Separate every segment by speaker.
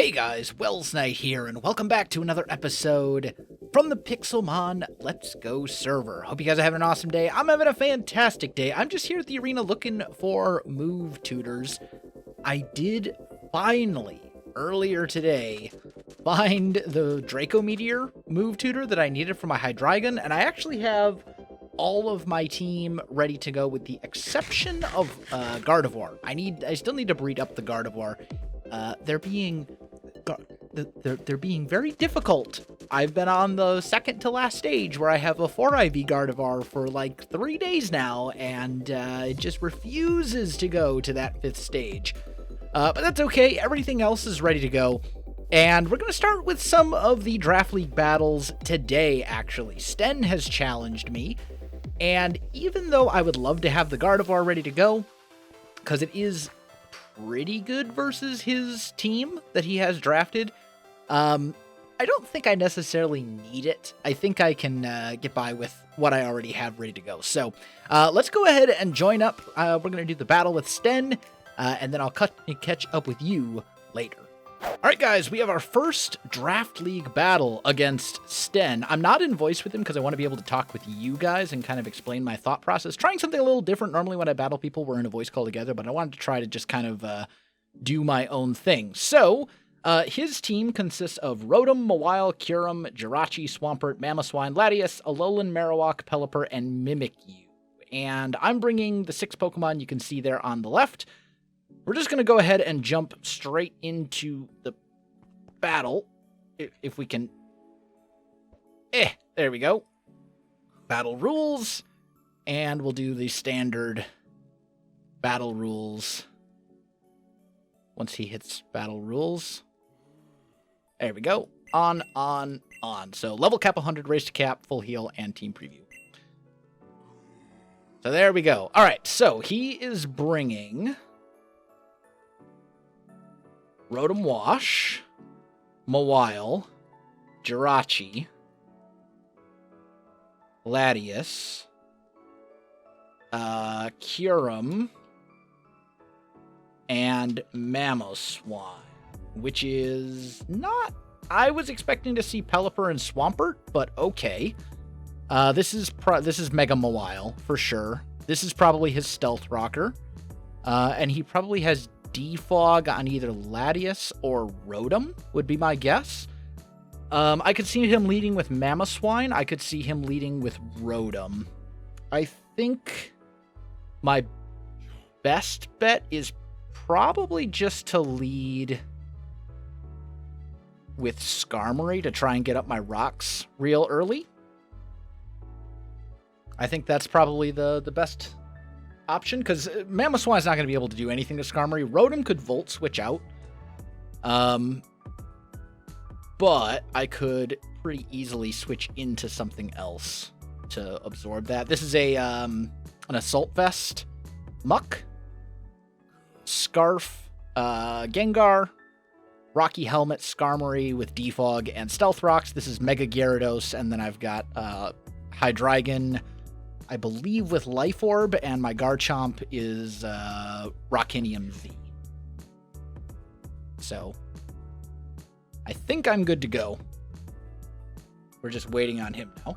Speaker 1: Hey guys, Welsknight here, and welcome back to another episode from the Pixelmon Let's Go server. Hope you guys are having an awesome day. I'm having a fantastic day. I'm just here at the arena looking for move tutors. I did finally, earlier today, find the Draco Meteor move tutor that I needed for my Hydreigon, and I actually have all of my team ready to go with the exception of Gardevoir. I still need to breed up the Gardevoir. They're being very difficult. I've been on the second to last stage where I have a 4 IV Gardevoir for like 3 days now, and it just refuses to go to that 5th stage. But that's okay. Everything else is ready to go. And we're going to start with some of the Draft League battles today, actually. Sten has challenged me, and even though I would love to have the Gardevoir ready to go, because it is pretty good versus his team that he has drafted, I don't think I necessarily need it. I think I can get by with what I already have ready to go. So let's go ahead and join up. We're going to do the battle with Sten, and then I'll catch up with you later. All right, guys, we have our first Draft League battle against Sten. I'm not in voice with him because I want to be able to talk with you guys and kind of explain my thought process. Trying something a little different. Normally when I battle people, we're in a voice call together, but I wanted to try to just kind of do my own thing. So, his team consists of Rotom, Mawile, Kyurem, Jirachi, Swampert, Mamoswine, Latias, Alolan, Marowak, Pelipper, and Mimikyu. And I'm bringing the 6 Pokemon you can see there on the left. We're just going to go ahead and jump straight into the battle, if we can. There we go. Battle rules, and we'll do the standard battle rules once he hits battle rules. There we go. On. So level cap 100, race to cap, full heal, and team preview. So there we go. All right, so he is bringing Rotom Wash, Mawile, Jirachi, Latias, Kyurem, and Mamoswine, which is not... I was expecting to see Pelipper and Swampert, but okay. This is Mega Mawile, for sure. This is probably his Stealth Rocker, and he probably has Defog on either Latias or Rotom, would be my guess. I could see him leading with Mamoswine. I could see him leading with Rotom. I think my best bet is probably just to lead with Skarmory to try and get up my rocks real early. I think that's probably the best option, because Mamoswine's not going to be able to do anything to Skarmory. Rotom could Volt Switch out. But I could pretty easily switch into something else to absorb that. This is an Assault Vest, Muck, Scarf, Gengar, Rocky Helmet, Skarmory with Defog and Stealth Rocks. This is Mega Gyarados, and then I've got Hydreigon, I believe, with Life Orb, and my Garchomp is Rockinium Z. So I think I'm good to go. We're just waiting on him now.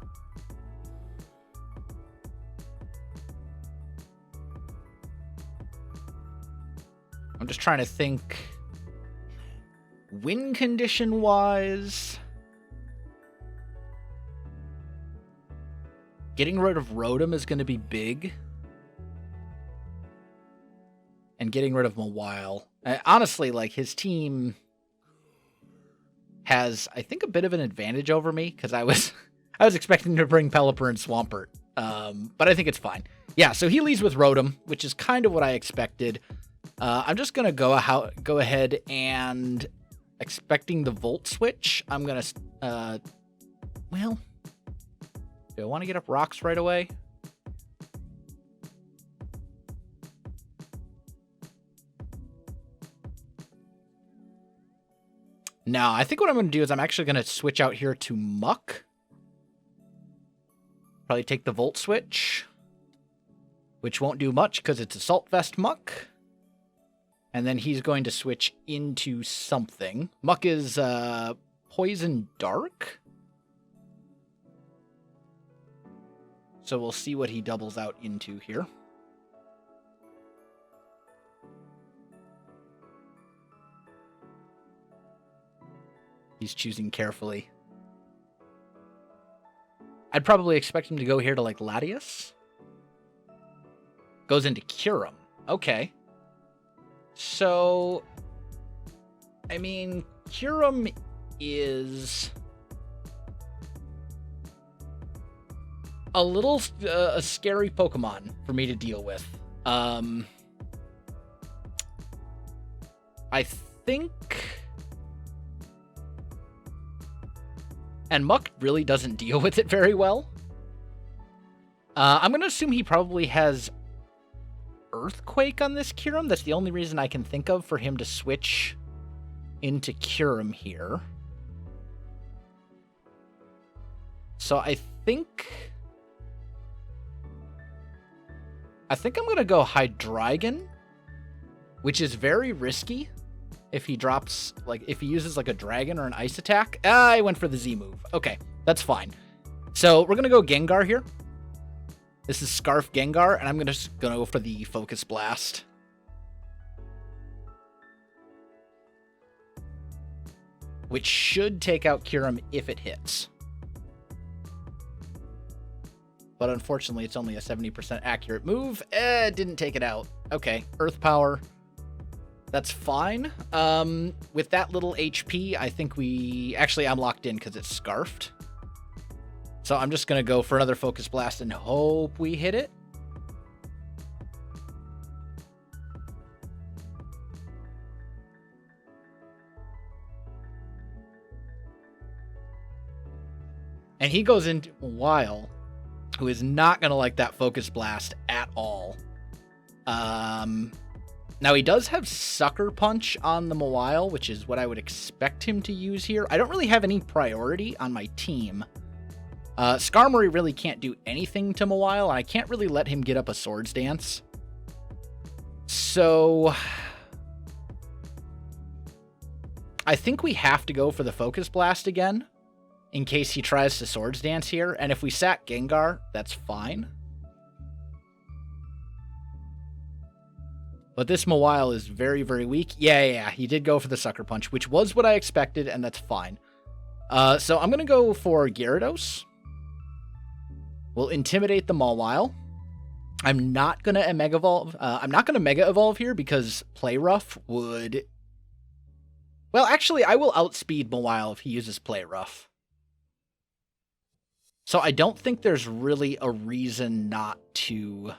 Speaker 1: I'm just trying to think win condition wise. Getting rid of Rotom is going to be big. And getting rid of Mawile. Honestly, like, his team has, I think, a bit of an advantage over me, because I was expecting to bring Pelipper and Swampert. But I think it's fine. Yeah, so he leads with Rotom, which is kind of what I expected. I'm just going to go ahead and, expecting the Volt Switch, I'm going to, well, do I want to get up rocks right away? No, I think what I'm going to do is I'm actually going to switch out here to Muck. Probably take the Volt Switch, which won't do much because it's Assault Vest Muck. And then he's going to switch into something. Muck is Poison Dark. So we'll see what he doubles out into here. He's choosing carefully. I'd probably expect him to go here to, like, Latias. Goes into Kyurem. Okay. So, I mean, Kyurem is a little a scary Pokemon for me to deal with. I think... And Muck really doesn't deal with it very well. I'm going to assume he probably has Earthquake on this Kyurem. That's the only reason I can think of for him to switch into Kyurem here. So I think I'm going to go Hydreigon, which is very risky. If he drops, like, if he uses, like, a dragon or an ice attack. I went for the Z move. Okay, that's fine. So we're going to go Gengar here. This is Scarf Gengar, and I'm just going to go for the Focus Blast. Which should take out Kyurem if it hits. But unfortunately, it's only a 70% accurate move. Didn't take it out. Okay, Earth Power. That's fine. With that little HP, I think we... Actually, I'm locked in because it's Scarfed. So I'm just going to go for another Focus Blast and hope we hit it. And he goes into Weil, who is not going to like that Focus Blast at all. Now, he does have Sucker Punch on the Mawile, which is what I would expect him to use here. I don't really have any priority on my team. Skarmory really can't do anything to Mawile, and I can't really let him get up a Swords Dance. So I think we have to go for the Focus Blast again, in case he tries to Swords Dance here. And if we sack Gengar, that's fine. But this Mawile is very, very weak. Yeah, he did go for the Sucker Punch, which was what I expected, and that's fine. So I'm going to go for Gyarados. We'll intimidate the Mawile. I'm not going to Mega Evolve. I'm not going to Mega Evolve here because Play Rough would... Well, actually, I will outspeed Mawile if he uses Play Rough. So I don't think there's really a reason not to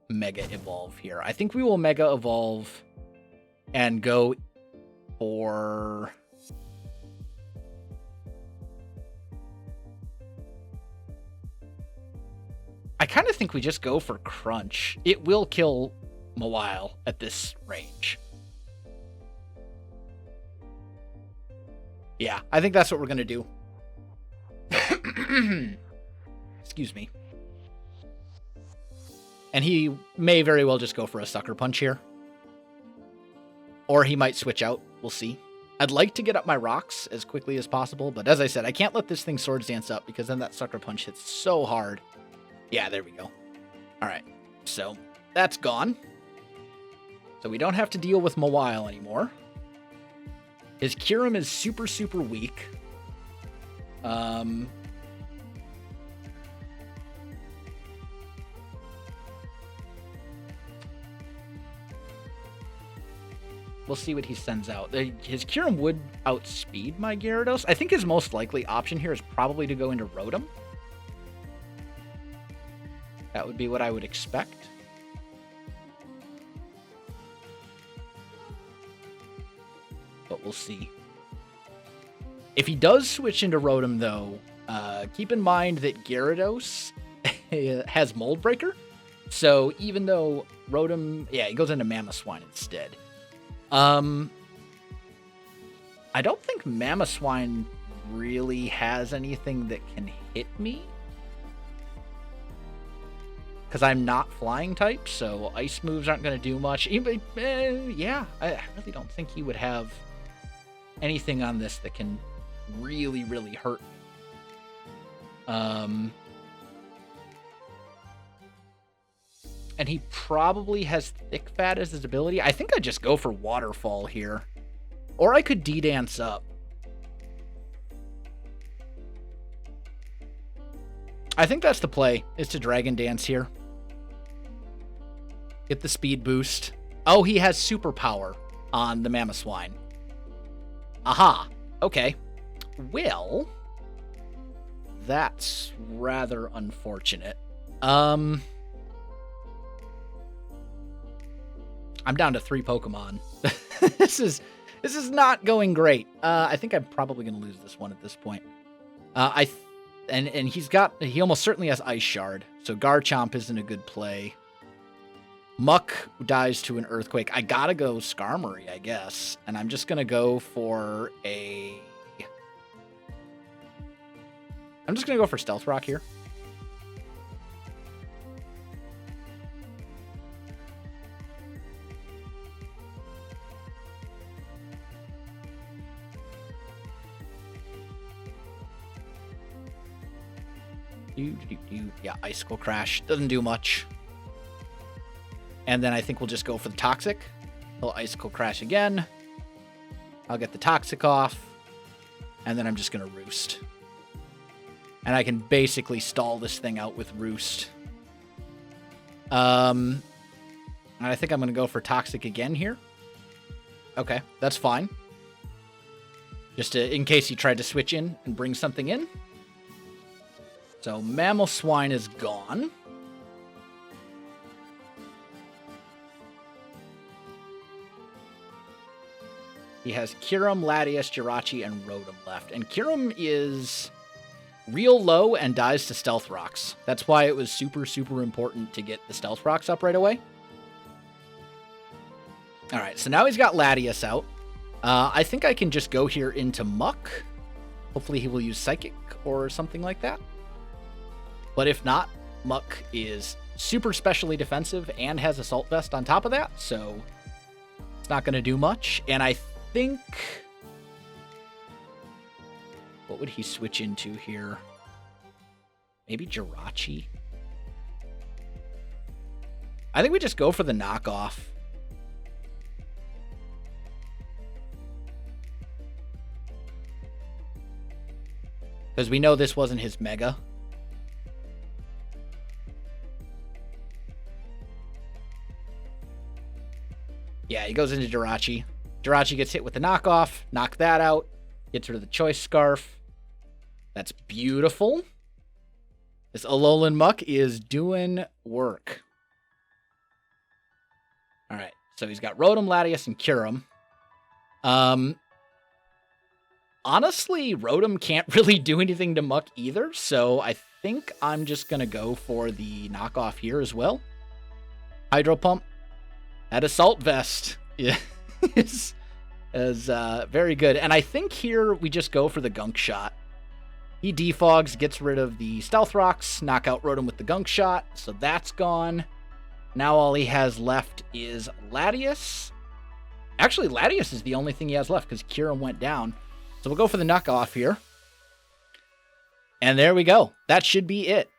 Speaker 1: Mega Evolve here. I think we will Mega Evolve and go for... I kind of think we just go for Crunch. It will kill Mawile at this range. Yeah, I think that's what we're going to do. Excuse me. And he may very well just go for a Sucker Punch here. Or he might switch out. We'll see. I'd like to get up my rocks as quickly as possible, but as I said, I can't let this thing Swords Dance up because then that Sucker Punch hits so hard. Yeah, there we go. Alright, so that's gone. So we don't have to deal with Mawile anymore. His Kyurem is super, super weak. We'll see what he sends out. His Kyurem would outspeed my Gyarados. I think his most likely option here is probably to go into Rotom. That would be what I would expect. But we'll see. If he does switch into Rotom, though, keep in mind that Gyarados has Mold Breaker. So even though Rotom... Yeah, he goes into Mamoswine instead. I don't think Mamoswine really has anything that can hit me. because I'm not flying type, so ice moves aren't going to do much. Yeah, I really don't think he would have anything on this that can really, really hurt me. And he probably has Thick Fat as his ability. I think I'd just go for Waterfall here. Or I could D-Dance up. I think that's the play, is to Dragon Dance here. Get the speed boost. Oh, he has superpower on the Mamoswine. Aha. Okay. Well, that's rather unfortunate. I'm down to 3 Pokemon. This is not going great. I think I'm probably going to lose this one at this point. And he almost certainly has Ice Shard, so Garchomp isn't a good play. Muck dies to an Earthquake. I gotta go Skarmory, I guess, and I'm just gonna go for Stealth Rock here. Yeah, Icicle Crash. Doesn't do much. And then I think we'll just go for the Toxic. He'll Icicle Crash again. I'll get the Toxic off. And then I'm just going to Roost. And I can basically stall this thing out with Roost. And I think I'm going to go for Toxic again here. Okay, that's fine. Just in case he tried to switch in and bring something in. So Mamoswine is gone. He has Kyurem, Latias, Jirachi, and Rotom left. And Kyurem is real low and dies to Stealth Rocks. That's why it was super, super important to get the Stealth Rocks up right away. Alright, so now he's got Latias out. I think I can just go here into Muck. Hopefully he will use Psychic or something like that. But if not, Muck is super specially defensive and has Assault Vest on top of that, so it's not going to do much. And I think... what would he switch into here? Maybe Jirachi? I think we just go for the knockoff. Because we know this wasn't his Mega. Yeah, he goes into Jirachi. Jirachi gets hit with the knockoff. Knock that out. Gets rid of the Choice Scarf. That's beautiful. This Alolan Muck is doing work. Alright, so he's got Rotom, Latias, and Kyurem. Honestly, Rotom can't really do anything to Muck either, so I think I'm just going to go for the knockoff here as well. Hydro Pump. That Assault Vest is very good. And I think here we just go for the Gunk Shot. He defogs, gets rid of the Stealth Rocks, knock out Rotom with the Gunk Shot, so that's gone. Now all he has left is Latias. Actually, Latias is the only thing he has left because Kyurem went down. So we'll go for the knockoff here. And there we go. That should be it.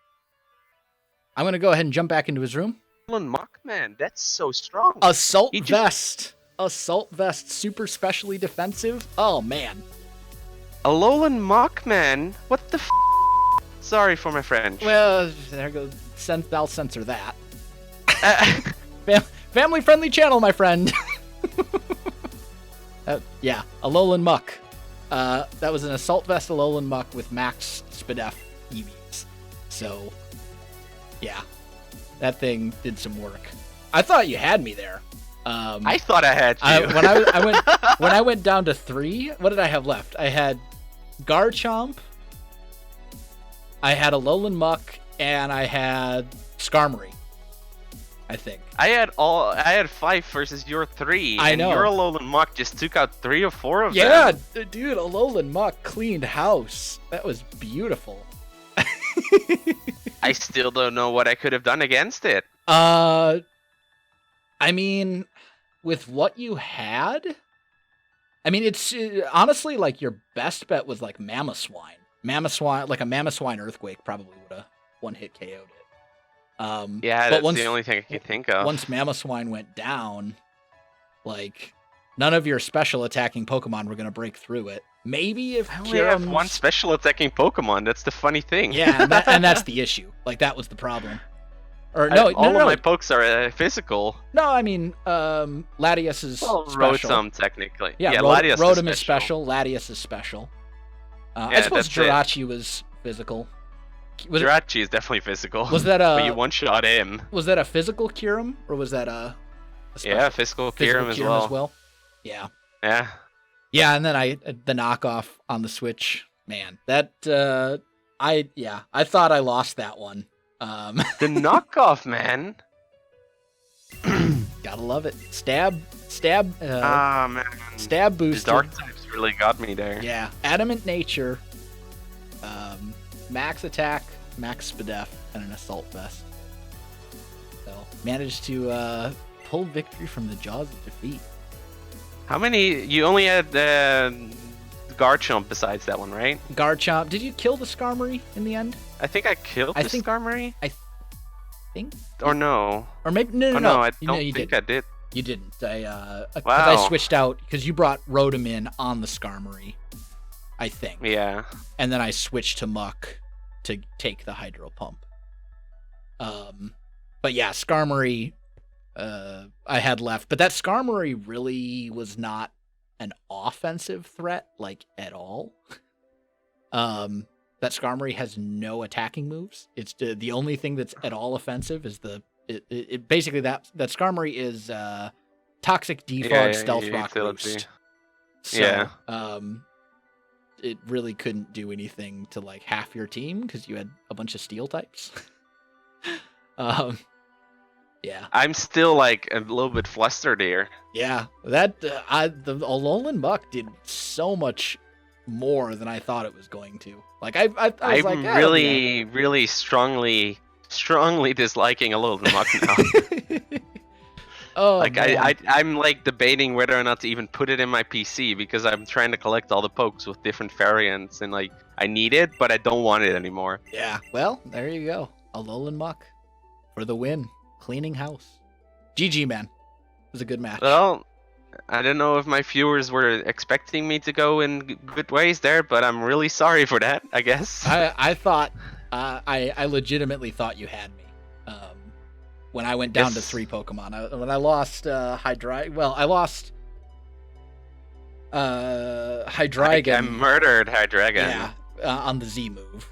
Speaker 1: I'm going to go ahead and jump back into his room.
Speaker 2: Muck, man, that's so strong.
Speaker 1: Assault Vest. Assault Vest, super specially defensive. Oh, man.
Speaker 2: Alolan Muck, man. What the f***? Sorry for my French.
Speaker 1: Well, there goes. I'll censor that. Family-friendly channel, my friend. Yeah, Alolan Muck. That was an Assault Vest Alolan Muck with max Spadef EVs. So, yeah. That thing did some work. I thought you had me there.
Speaker 2: I thought I had you.
Speaker 1: When I went down to 3, what did I have left? I had Garchomp, I had Alolan Muck, and I had Skarmory. I think.
Speaker 2: I had 5 versus your 3.
Speaker 1: I know.
Speaker 2: And your Alolan Muck just took out 3 or 4 of them.
Speaker 1: Yeah, dude, Alolan Muck cleaned house. That was beautiful.
Speaker 2: I still don't know what I could have done against it.
Speaker 1: I mean, with what you had, I mean, it's honestly like your best bet was like Mamoswine. Mamoswine, like a Mamoswine Earthquake, probably would have one-hit KO'd it.
Speaker 2: Yeah,
Speaker 1: but
Speaker 2: that's the only thing I could think of.
Speaker 1: Once Mamoswine went down, like none of your special attacking Pokemon were gonna break through it. Maybe if
Speaker 2: I only have
Speaker 1: Kyurem's...
Speaker 2: one special attacking Pokemon. That's the funny thing.
Speaker 1: Yeah, and that's the issue. Like that was the problem. Or
Speaker 2: all of my pokes are physical.
Speaker 1: No, I mean, Latias is special.
Speaker 2: Rotom technically.
Speaker 1: Yeah,
Speaker 2: Latias
Speaker 1: Rotom is special. Latias is special. I suppose Jirachi was physical.
Speaker 2: Jirachi is definitely physical.
Speaker 1: Was that
Speaker 2: but you one-shot him.
Speaker 1: Was that a physical Kyurem, or was that a
Speaker 2: physical Kyurem as well.
Speaker 1: Yeah.
Speaker 2: Yeah.
Speaker 1: Yeah, and then the knockoff on the Switch. Man, that I thought I lost that one.
Speaker 2: The knockoff, man.
Speaker 1: Gotta love it. Stab.
Speaker 2: Man.
Speaker 1: Stab boosted.
Speaker 2: The dark types really got me there.
Speaker 1: Yeah. Adamant Nature. Max attack, max Spadef, and an assault vest. So managed to pull victory from the jaws of defeat.
Speaker 2: How many? You only had Garchomp besides that one, right?
Speaker 1: Garchomp. Did you kill the Skarmory in the end?
Speaker 2: I think I killed the Skarmory.
Speaker 1: I think.
Speaker 2: Or no.
Speaker 1: Or maybe no.
Speaker 2: I don't think I did.
Speaker 1: You didn't.
Speaker 2: Wow.
Speaker 1: I switched out because you brought Rotom in on the Skarmory, I think.
Speaker 2: Yeah.
Speaker 1: And then I switched to Muck to take the Hydro Pump. But yeah, Skarmory I had left. But that Skarmory really was not an offensive threat, like, at all. That Skarmory has no attacking moves. It's the only thing that's at all offensive is basically that Skarmory is Toxic Defog, Stealth Rock Roost. So, it really couldn't do anything to like half your team because you had a bunch of steel types. Yeah.
Speaker 2: I'm still like a little bit flustered here.
Speaker 1: Yeah, that the Alolan Muck did so much more than I thought it was going to. Like I was
Speaker 2: I'm
Speaker 1: like,
Speaker 2: really strongly disliking Alolan Muck now.
Speaker 1: Oh,
Speaker 2: like I'm like debating whether or not to even put it in my PC because I'm trying to collect all the pokes with different variants and like I need it, but I don't want it anymore.
Speaker 1: Yeah. Well, there you go. Alolan Muck for the win. Cleaning house. GG, man. It was a good match.
Speaker 2: Well, I don't know if my viewers were expecting me to go in good ways there, but I'm really sorry for that, I guess.
Speaker 1: I thought, I legitimately thought you had me. When I went down to 3 Pokemon. When I lost I lost Hydreigon.
Speaker 2: I murdered Hydreigon.
Speaker 1: Yeah, on the Z move.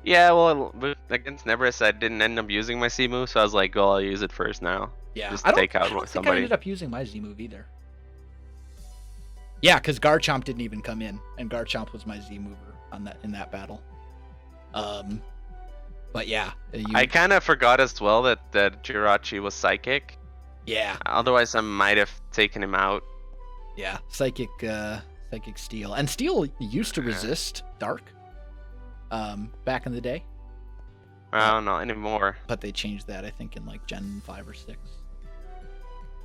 Speaker 2: Yeah, well, against Nebris, I didn't end up using my C move, so I was like, well, I'll use it first now.
Speaker 1: Yeah,
Speaker 2: just
Speaker 1: I don't
Speaker 2: think I
Speaker 1: ended up using my Z move either. Yeah, because Garchomp didn't even come in, and Garchomp was my Z mover in that battle. But yeah,
Speaker 2: I kind of forgot as well that Jirachi was psychic.
Speaker 1: Yeah.
Speaker 2: Otherwise, I might have taken him out.
Speaker 1: Yeah, psychic Steel, and Steel used to resist Dark. Back in the day.
Speaker 2: Oh, not anymore.
Speaker 1: But they changed that, I think, in like Gen 5 or 6.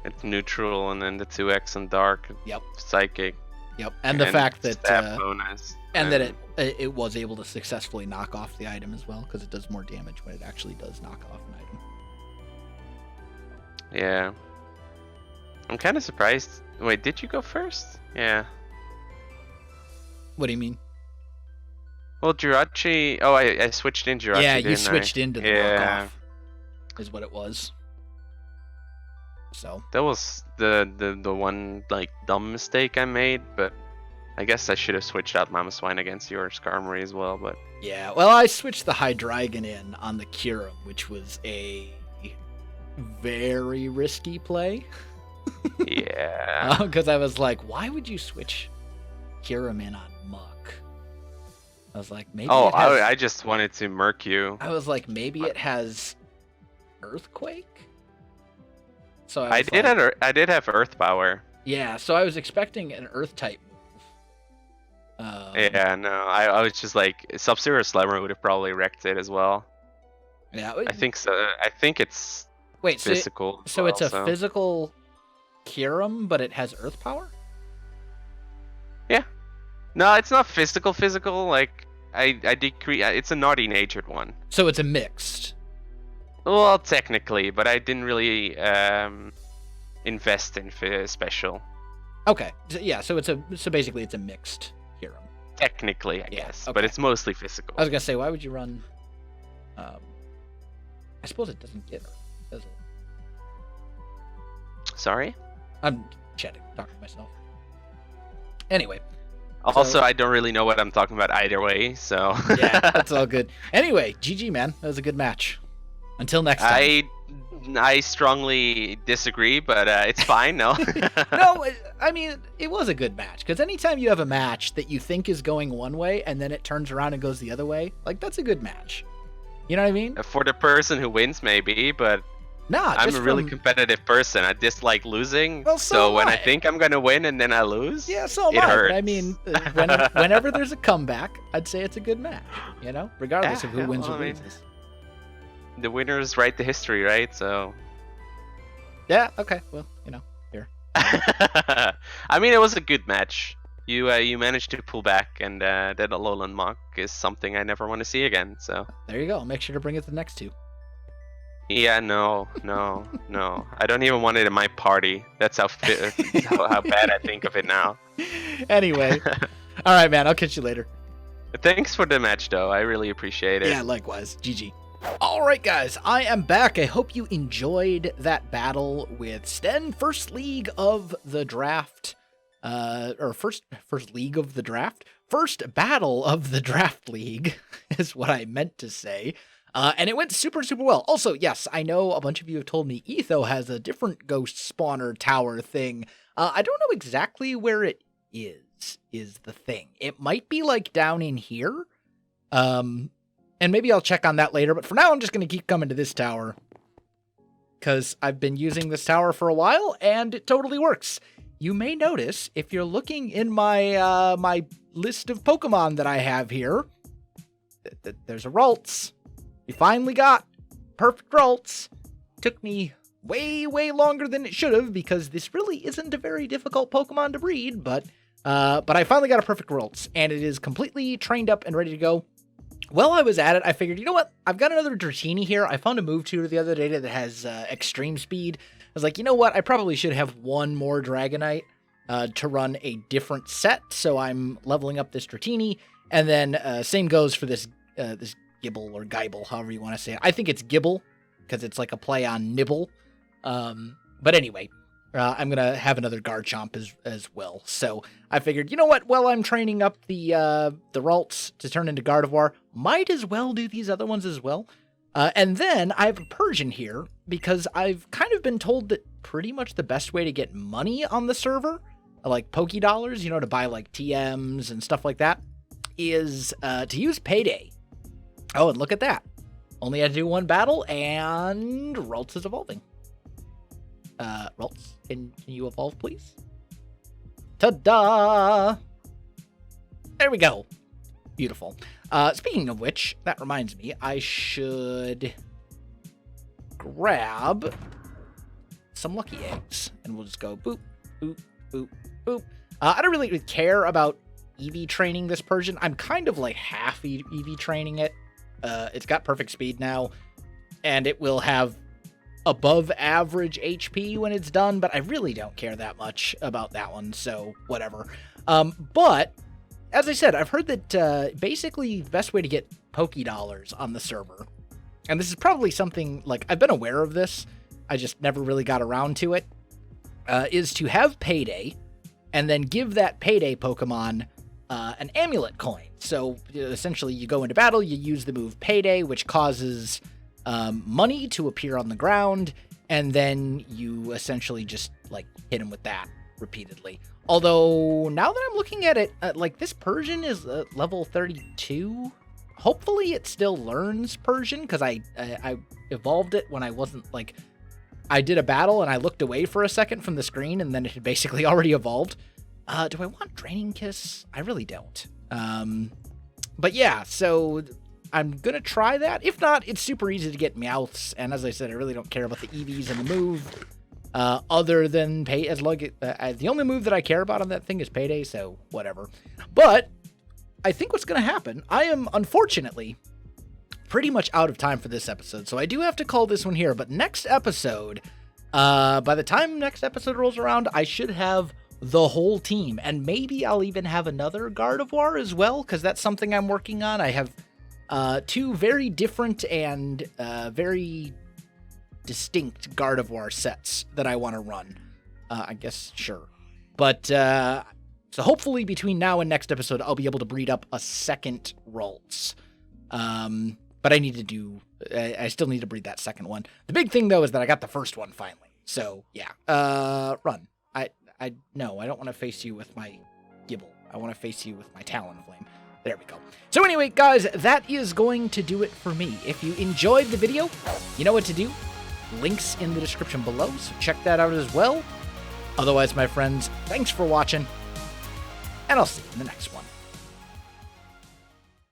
Speaker 2: It's neutral, and then the 2X and Dark.
Speaker 1: Yep.
Speaker 2: Psychic.
Speaker 1: Yep, and the fact that
Speaker 2: bonus.
Speaker 1: And that it was able to successfully knock off the item as well, because it does more damage when it actually does knock off an item.
Speaker 2: Yeah. I'm kind of surprised. Wait, did you go first? Yeah.
Speaker 1: What do you mean?
Speaker 2: Well, Jirachi... Oh, I switched in Jirachi,
Speaker 1: Yeah, you switched into the knockoff, is what it was. So
Speaker 2: that was the one like dumb mistake I made, but I guess I should have switched out Mamoswine against your Skarmory as well, but...
Speaker 1: Yeah, well, I switched the Hydreigon in on the Kyurem, which was a very risky play.
Speaker 2: Yeah.
Speaker 1: Because I was like, why would you switch Kyurem in on Muck? I was like, maybe.
Speaker 2: Oh, I just wanted to murk you.
Speaker 1: I was like, maybe it has Earthquake. So
Speaker 2: I did have Earth Power.
Speaker 1: Yeah, so I was expecting an Earth type move.
Speaker 2: Yeah, no, I was just like Sub-Zero Slammer would have probably wrecked it as well.
Speaker 1: Yeah.
Speaker 2: I think so. I think it's
Speaker 1: Wait,
Speaker 2: physical.
Speaker 1: so it's a physical Kyurem, but it has Earth power?
Speaker 2: Yeah. No, it's not physical. Physical. Like I decrease. It's a naughty natured one.
Speaker 1: So it's a mixed.
Speaker 2: Well, technically, but I didn't really invest in special.
Speaker 1: Okay. Yeah. So basically it's a mixed Kyurem.
Speaker 2: Technically, I guess,
Speaker 1: okay.
Speaker 2: But it's mostly physical.
Speaker 1: I was gonna say, why would you run? I suppose it doesn't get Earth, does it?
Speaker 2: Sorry.
Speaker 1: I'm talking to myself. Anyway.
Speaker 2: Also, I don't really know what I'm talking about either way, so...
Speaker 1: Yeah, that's all good. Anyway, GG, man. That was a good match. Until next time.
Speaker 2: I strongly disagree, but it's fine, no?
Speaker 1: No, I mean, it was a good match. Because anytime you have a match that you think is going one way, and then it turns around and goes the other way, like, that's a good match. You know what I mean?
Speaker 2: For the person who wins, maybe, but...
Speaker 1: Nah,
Speaker 2: I'm a really competitive person. I dislike losing.
Speaker 1: Well,
Speaker 2: so when I think I'm gonna win and then I lose,
Speaker 1: yeah, so
Speaker 2: it hurts.
Speaker 1: I mean, whenever there's a comeback, I'd say it's a good match. You know, regardless of who wins or loses.
Speaker 2: The winners write the history, right? So.
Speaker 1: Yeah. Okay. Well, you know, here.
Speaker 2: I mean, it was a good match. You managed to pull back, and that Alolan Mock is something I never want to see again. So.
Speaker 1: There you go. Make sure to bring it to the next two.
Speaker 2: Yeah, no. I don't even want it in my party. That's how bad I think of it now.
Speaker 1: Anyway, all right, man. I'll catch you later.
Speaker 2: Thanks for the match, though. I really appreciate it.
Speaker 1: Yeah, likewise. GG. All right, guys. I am back. I hope you enjoyed that battle with Sten. First league of the draft. Or first league of the draft. First battle of the draft league is what I meant to say. And it went super, super well. Also, yes, I know a bunch of you have told me Etho has a different ghost spawner tower thing. I don't know exactly where it is the thing. It might be, like, down in here. And maybe I'll check on that later. But for now, I'm just going to keep coming to this tower. Because I've been using this tower for a while, and it totally works. You may notice, if you're looking in my my list of Pokemon that I have here, that there's a Ralts. We finally got perfect Ralts. Took me way, way longer than it should have because this really isn't a very difficult Pokemon to breed, but I finally got a perfect Ralts, and it is completely trained up and ready to go. While I was at it, I figured, you know what? I've got another Dratini here. I found a move tutor the other day that has extreme speed. I was like, you know what? I probably should have one more Dragonite to run a different set, so I'm leveling up this Dratini, and then same goes for this Gibble or Gibble, however you want to say it. I think it's Gibble, because it's like a play on Nibble. But anyway, I'm going to have another Garchomp as well. So I figured, you know what? While I'm training up the Ralts to turn into Gardevoir, might as well do these other ones as well. And then I have a Persian here, because I've kind of been told that pretty much the best way to get money on the server, like Pokédollars, you know, to buy like TMs and stuff like that, is to use Payday. Oh, and look at that. Only had to do one battle, and Ralts is evolving. Ralts, can you evolve, please? Ta-da! There we go. Beautiful. Speaking of which, that reminds me, I should grab some lucky eggs, and we'll just go boop, boop, boop, boop. I don't really care about EV training this Persian. I'm kind of like half EV training it. It's got perfect speed now, and it will have above average HP when it's done, but I really don't care that much about that one, so whatever. But, as I said, I've heard that basically the best way to get Pokédollars on the server, and this is probably something, like, I've been aware of this, I just never really got around to it, is to have Payday, and then give that Payday Pokemon an amulet coin. So essentially you go into battle, you use the move Payday, which causes money to appear on the ground, and then you essentially just like hit him with that repeatedly. Although now that I'm looking at it, like this Persian is level 32. Hopefully it still learns Persian, because I evolved it when I wasn't like, I did a battle and I looked away for a second from the screen, and then it had basically already evolved. Do I want Draining Kiss? I really don't. But yeah, so I'm going to try that. If not, it's super easy to get Meowths. And as I said, I really don't care about the EVs and the move. Other than the only move that I care about on that thing is Payday, so whatever. But I think what's going to happen, I am unfortunately pretty much out of time for this episode, so I do have to call this one here. But next episode, by the time next episode rolls around, I should have the whole team, and maybe I'll even have another Gardevoir as well, because that's something I'm working on. I have two very different and very distinct Gardevoir sets that I want to run. I guess, sure. But, so hopefully between now and next episode, I'll be able to breed up a second Ralts. But I still need to breed that second one. The big thing, though, is that I got the first one finally. So, yeah. Run. No, I don't want to face you with my Gibble. I want to face you with my Talonflame. There we go. So anyway, guys, that is going to do it for me. If you enjoyed the video, you know what to do. Links in the description below, so check that out as well. Otherwise, my friends, thanks for watching, and I'll see you in the next one.